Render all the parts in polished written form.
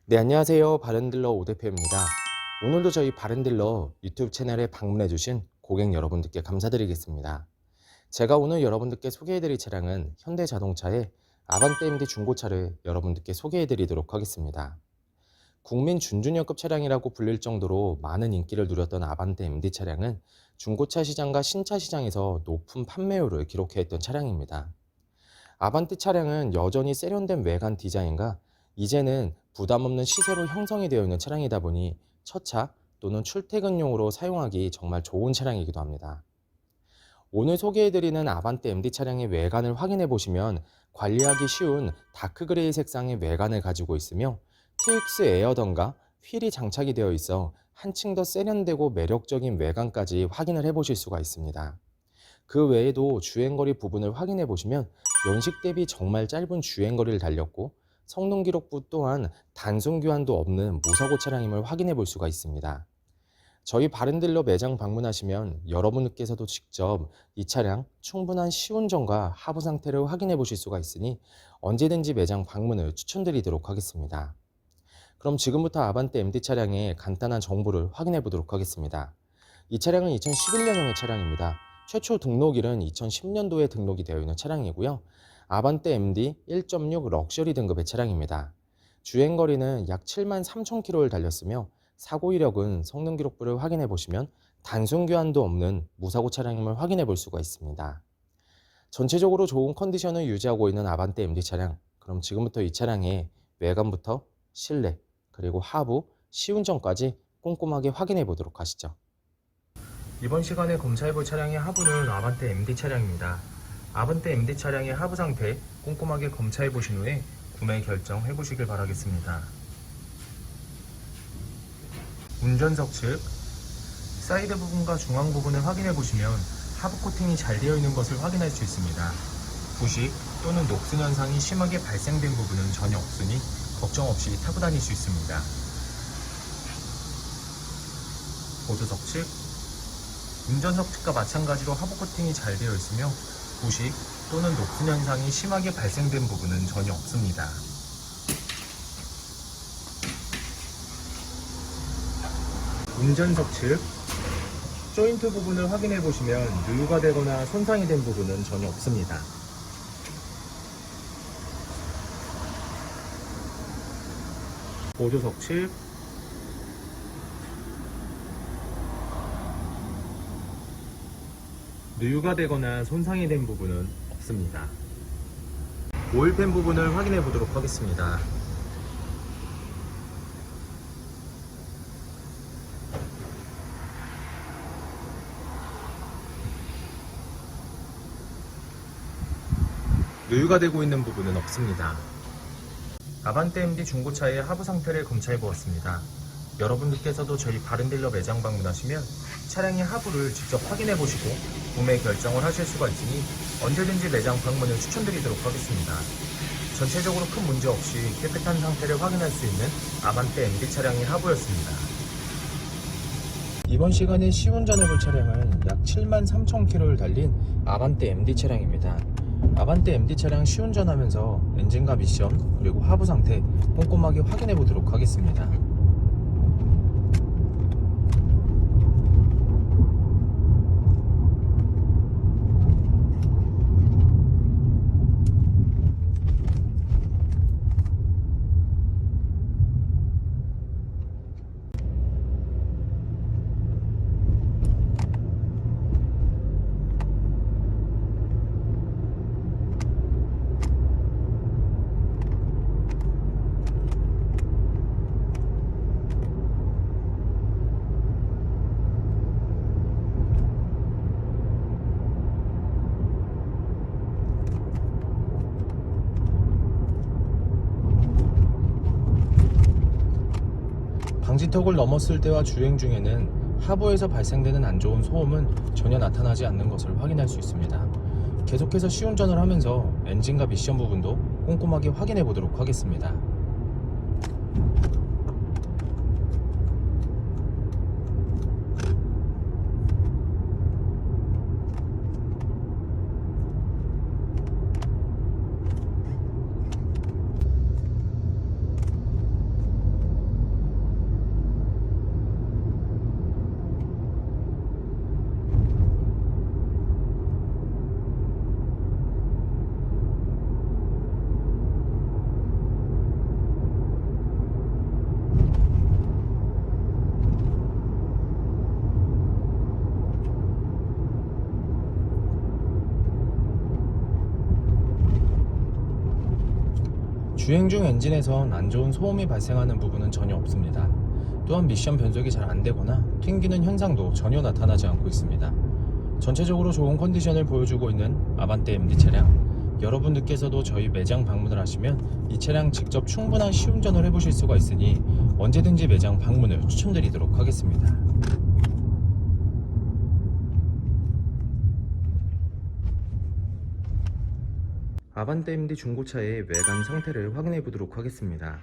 네, 안녕하세요. 바른딜러 오대표입니다. 오늘도 저희 바른딜러 유튜브 채널에 방문해주신 고객 여러분들께 감사드리겠습니다. 제가 오늘 여러분들께 소개해드릴 차량은 현대자동차의 아반떼 MD 중고차를 여러분들께 소개해드리도록 하겠습니다. 국민 준준형급 차량이라고 불릴 정도로 많은 인기를 누렸던 아반떼 MD 차량은 중고차 시장과 신차 시장에서 높은 판매율을 기록해왔던 차량입니다. 아반떼 차량은 여전히 세련된 외관 디자인과 이제는 부담 없는 시세로 형성이 되어 있는 차량이다 보니 첫차 또는 출퇴근용으로 사용하기 정말 좋은 차량이기도 합니다. 오늘 소개해드리는 아반떼 MD 차량의 외관을 확인해 보시면 관리하기 쉬운 다크그레이 색상의 외관을 가지고 있으며 TX 에어던과 휠이 장착이 되어 있어 한층 더 세련되고 매력적인 외관까지 확인을 해 보실 수가 있습니다. 그 외에도 주행거리 부분을 확인해 보시면 연식 대비 정말 짧은 주행거리를 달렸고 성능 기록부 또한 단순 교환도 없는 무사고 차량임을 확인해 볼 수가 있습니다. 저희 바른딜러 매장 방문하시면 여러분께서도 직접 이 차량 충분한 시운전과 하부 상태를 확인해 보실 수가 있으니 언제든지 매장 방문을 추천드리도록 하겠습니다. 그럼 지금부터 아반떼 MD 차량의 간단한 정보를 확인해 보도록 하겠습니다. 이 차량은 2011년형의 차량입니다. 최초 등록일은 2010년도에 등록이 되어 있는 차량이고요. 아반떼 MD 1.6 럭셔리 등급의 차량입니다. 주행거리는 약 73,000km를 달렸으며 사고 이력은 성능 기록부를 확인해 보시면 단순 교환도 없는 무사고 차량임을 확인해 볼 수가 있습니다. 전체적으로 좋은 컨디션을 유지하고 있는 아반떼 MD 차량. 그럼 지금부터 이 차량의 외관부터 실내 그리고 하부, 시운전까지 꼼꼼하게 확인해 보도록 하시죠. 이번 시간에 검사해볼 차량의 하부는 아반떼 MD 차량입니다. 아반떼 MD 차량의 하부 상태 꼼꼼하게 검사해 보신 후에 구매 결정해 보시길 바라겠습니다. 운전석 측 사이드 부분과 중앙 부분을 확인해 보시면 하부 코팅이 잘 되어 있는 것을 확인할 수 있습니다. 부식 또는 녹슨 현상이 심하게 발생된 부분은 전혀 없으니 걱정 없이 타고 다닐 수 있습니다. 보조석 측 운전석 측과 마찬가지로 하부 코팅이 잘 되어 있으며 부식 또는 녹슨 현상이 심하게 발생된 부분은 전혀 없습니다. 운전석 측 조인트 부분을 확인해 보시면 누유가 되거나 손상이 된 부분은 전혀 없습니다. 보조석 측 누유가 되거나 손상이 된 부분은 없습니다. 오일팬 부분을 확인해 보도록 하겠습니다. 누유가 되고 있는 부분은 없습니다. 아반떼 MD 중고차의 하부 상태를 검사해 보았습니다. 여러분들께서도 저희 바른딜러 매장 방문하시면 차량의 하부를 직접 확인해 보시고 구매 결정을 하실 수가 있으니 언제든지 매장 방문을 추천드리도록 하겠습니다. 전체적으로 큰 문제 없이 깨끗한 상태를 확인할 수 있는 아반떼 MD 차량의 하부였습니다. 이번 시간에 시운전해 볼 차량은 약 73,000km를 달린 아반떼 MD 차량입니다. 아반떼 MD 차량 시운전하면서 엔진과 미션 그리고 하부 상태 꼼꼼하게 확인해 보도록 하겠습니다. 방지턱을 넘었을 때와 주행 중에는 하부에서 발생되는 안 좋은 소음은 전혀 나타나지 않는 것을 확인할 수 있습니다. 계속해서 시운전을 하면서 엔진과 미션 부분도 꼼꼼하게 확인해 보도록 하겠습니다. 주행 중 엔진에선 안 좋은 소음이 발생하는 부분은 전혀 없습니다. 또한 미션 변속이 잘 안되거나 튕기는 현상도 전혀 나타나지 않고 있습니다. 전체적으로 좋은 컨디션을 보여주고 있는 아반떼 MD 차량, 여러분들께서도 저희 매장 방문을 하시면 이 차량 직접 충분한 시운전을 해보실 수가 있으니 언제든지 매장 방문을 추천드리도록 하겠습니다. 아반떼 MD 중고차의 외관 상태를 확인해 보도록 하겠습니다.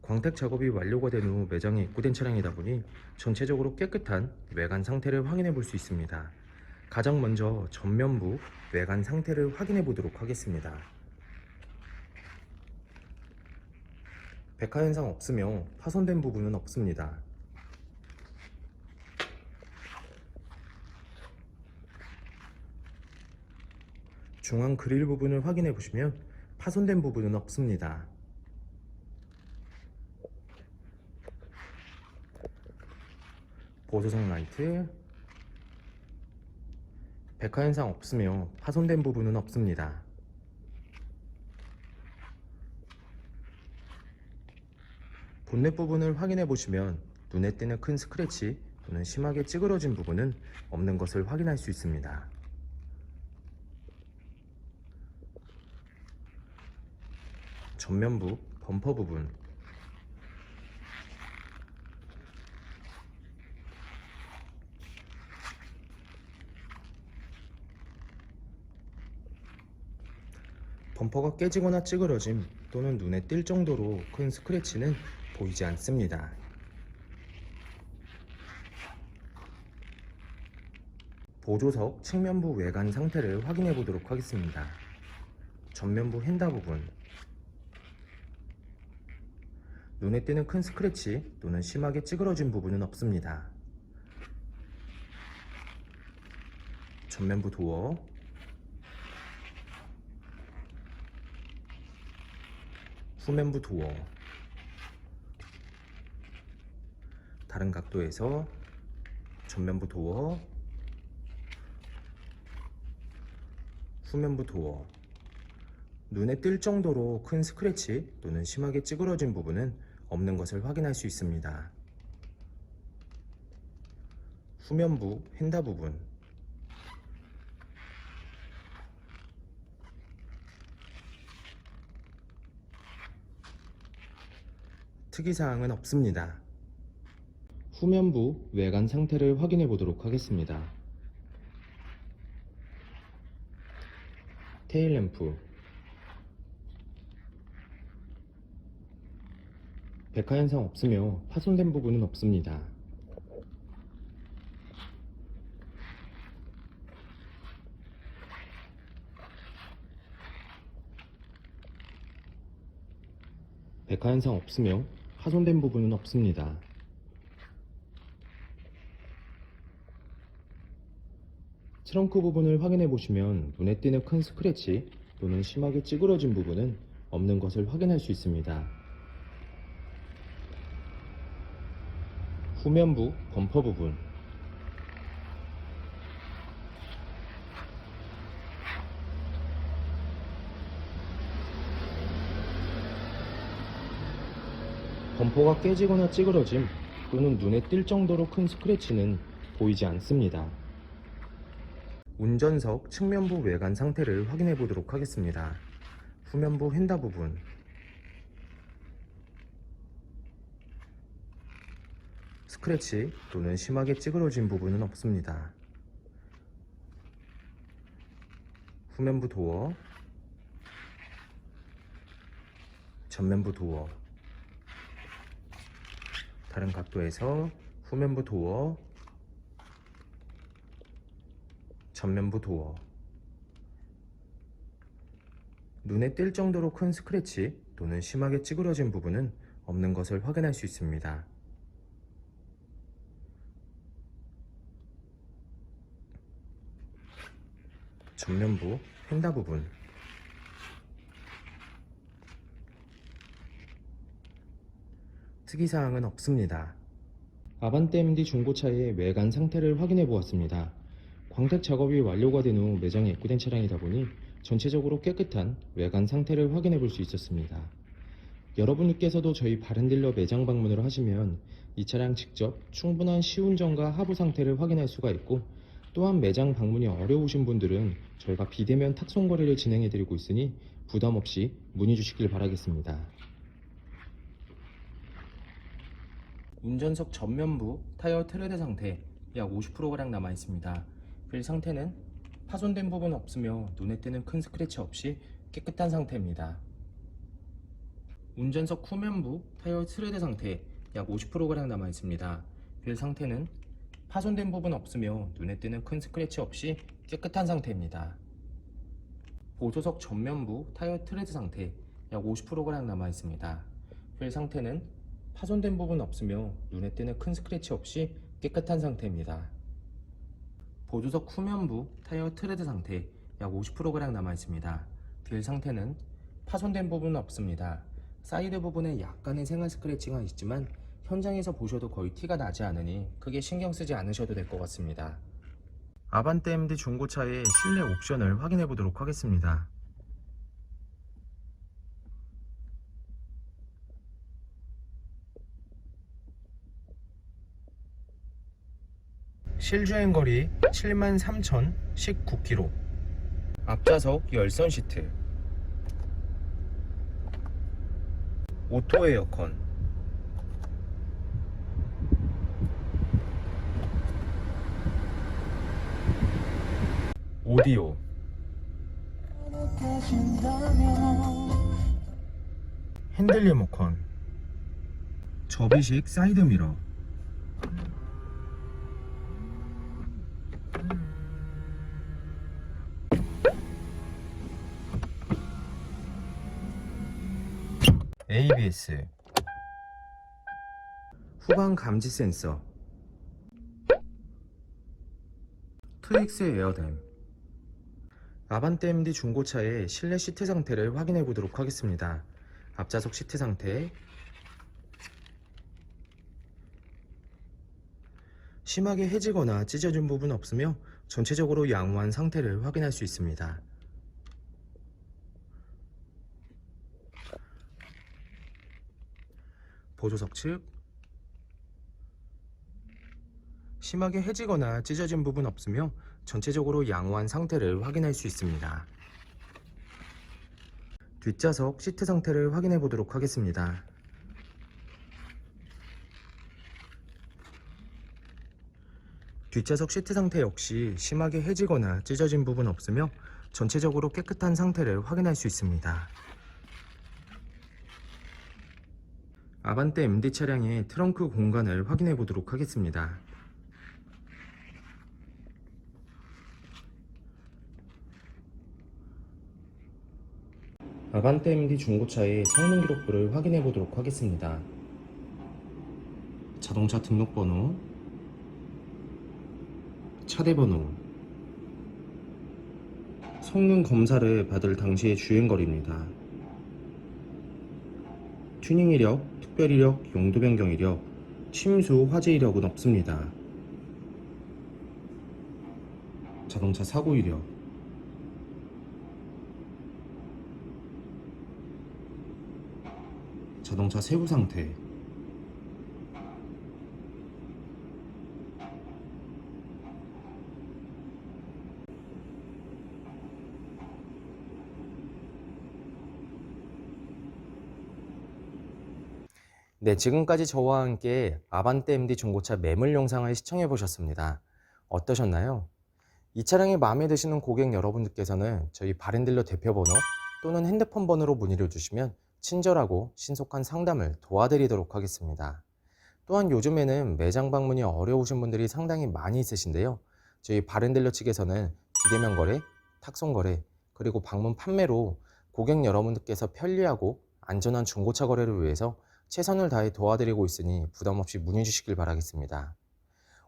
광택 작업이 완료가 된 후 매장에 입고된 차량이다 보니 전체적으로 깨끗한 외관 상태를 확인해 볼 수 있습니다. 가장 먼저 전면부 외관 상태를 확인해 보도록 하겠습니다. 백화 현상 없으며 파손된 부분은 없습니다. 중앙 그릴 부분을 확인해 보시면 파손된 부분은 없습니다. 보조석 라이트, 백화 현상 없으며 파손된 부분은 없습니다. 본넷 부분을 확인해 보시면 눈에 띄는 큰 스크래치 또는 심하게 찌그러진 부분은 없는 것을 확인할 수 있습니다. 전면부 범퍼 부분, 범퍼가 깨지거나 찌그러짐 또는 눈에 띌 정도로 큰 스크래치는 보이지 않습니다. 보조석 측면부 외관 상태를 확인해 보도록 하겠습니다. 전면부 핸다 부분, 눈에 띄는 큰 스크래치 또는 심하게 찌그러진 부분은 없습니다. 전면부 도어, 후면부 도어, 다른 각도에서 전면부 도어, 후면부 도어, 눈에 띌 정도로 큰 스크래치 또는 심하게 찌그러진 부분은 없는 것을 확인할 수 있습니다. 후면부 핸다 부분, 특이사항은 없습니다. 후면부 외관 상태를 확인해 보도록 하겠습니다. 테일램프, 백화 현상 없으며 파손된 부분은 없습니다. 백화 현상 없으며 파손된 부분은 없습니다. 트렁크 부분을 확인해 보시면 눈에 띄는 큰 스크래치 또는 심하게 찌그러진 부분은 없는 것을 확인할 수 있습니다. 후면부 범퍼 부분, 범퍼가 깨지거나 찌그러짐 또는 눈에 띌 정도로 큰 스크래치는 보이지 않습니다. 운전석 측면부 외관 상태를 확인해 보도록 하겠습니다. 후면부 핸다 부분, 스크래치 또는 심하게 찌그러진 부분은 없습니다. 후면부 도어, 전면부 도어, 다른 각도에서 후면부 도어, 전면부 도어, 눈에 띌 정도로 큰 스크래치 또는 심하게 찌그러진 부분은 없는 것을 확인할 수 있습니다. 전면부 휀다 부분, 특이사항은 없습니다. 아반떼 MD 중고차의 외관 상태를 확인해 보았습니다. 광택 작업이 완료가 된 후 매장에 입고된 차량이다 보니 전체적으로 깨끗한 외관 상태를 확인해 볼 수 있었습니다. 여러분께서도 저희 바른딜러 매장 방문을 하시면 이 차량 직접 충분한 시운전과 하부 상태를 확인할 수가 있고, 또한 매장 방문이 어려우신 분들은 저희가 비대면 탁송 거래를 진행해 드리고 있으니 부담 없이 문의 주시길 바라겠습니다. 운전석 전면부 타이어 트레드 상태 약 50%가량 남아 있습니다. 휠 상태는 파손된 부분 없으며 눈에 띄는 큰 스크래치 없이 깨끗한 상태입니다. 운전석 후면부 타이어 트레드 상태 약 50%가량 남아 있습니다. 휠 상태는 파손된 부분 없으며 눈에 띄는 큰 스크래치 없이 깨끗한 상태입니다. 보조석 전면부 타이어 트레드 상태 약 50%가량 남아 있습니다. 휠 상태는 파손된 부분 없으며 눈에 띄는 큰 스크래치 없이 깨끗한 상태입니다. 보조석 후면부 타이어 트레드 상태 약 50%가량 남아 있습니다. 휠 상태는 파손된 부분은 없습니다. 사이드 부분에 약간의 생활 스크래치가 있지만 현장에서 보셔도 거의 티가 나지 않으니 크게 신경 쓰지 않으셔도 될 것 같습니다. 아반떼 MD 중고차의 실내 옵션을 확인해 보도록 하겠습니다. 실주행거리 73,019km, 앞좌석 열선 시트, 오토 에어컨, 오디오, 핸들 리모컨, 접이식 사이드미러, ABS, 후방 감지 센서, 트윅스 에어댐. 아반떼 MD 중고차의 실내 시트 상태를 확인해 보도록 하겠습니다. 앞좌석 시트 상태, 심하게 해지거나 찢어진 부분 없으며 전체적으로 양호한 상태를 확인할 수 있습니다. 보조석 측, 심하게 해지거나 찢어진 부분 없으며 전체적으로 양호한 상태를 확인할 수 있습니다. 뒷좌석 시트 상태를 확인해 보도록 하겠습니다. 뒷좌석 시트 상태 역시 심하게 해지거나 찢어진 부분 없으며 전체적으로 깨끗한 상태를 확인할 수 있습니다. 아반떼 MD 차량의 트렁크 공간을 확인해 보도록 하겠습니다. 아반떼 MD 중고차의 성능 기록부를 확인해 보도록 하겠습니다. 자동차 등록번호, 차대번호, 성능 검사를 받을 당시의 주행거리입니다. 튜닝 이력, 특별 이력, 용도 변경 이력, 침수 화재 이력은 없습니다. 자동차 사고 이력, 자동차 세부 상태, 네, 지금까지 저와 함께 아반떼 MD 중고차 매물 영상을 시청해 보셨습니다. 어떠셨나요? 이 차량이 마음에 드시는 고객 여러분들께서는 저희 바른딜러 대표번호 또는 핸드폰 번호로 문의를 주시면 친절하고 신속한 상담을 도와드리도록 하겠습니다. 또한 요즘에는 매장 방문이 어려우신 분들이 상당히 많이 있으신데요. 저희 바른딜러 측에서는 비대면 거래, 탁송 거래, 그리고 방문 판매로 고객 여러분들께서 편리하고 안전한 중고차 거래를 위해서 최선을 다해 도와드리고 있으니 부담 없이 문의 주시길 바라겠습니다.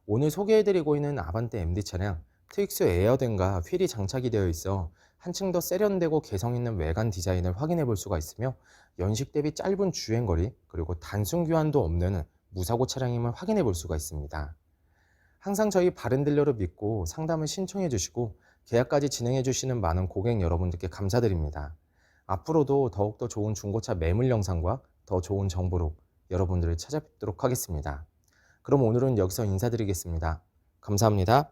오늘 소개해드리고 있는 아반떼 MD 차량 트윅스 에어댐과 휠이 장착이 되어 있어 한층 더 세련되고 개성 있는 외관 디자인을 확인해 볼 수가 있으며 연식 대비 짧은 주행거리 그리고 단순 교환도 없는 무사고 차량임을 확인해 볼 수가 있습니다. 항상 저희 바른딜러를 믿고 상담을 신청해 주시고 계약까지 진행해 주시는 많은 고객 여러분들께 감사드립니다. 앞으로도 더욱더 좋은 중고차 매물 영상과 더 좋은 정보로 여러분들을 찾아뵙도록 하겠습니다. 그럼 오늘은 여기서 인사드리겠습니다. 감사합니다.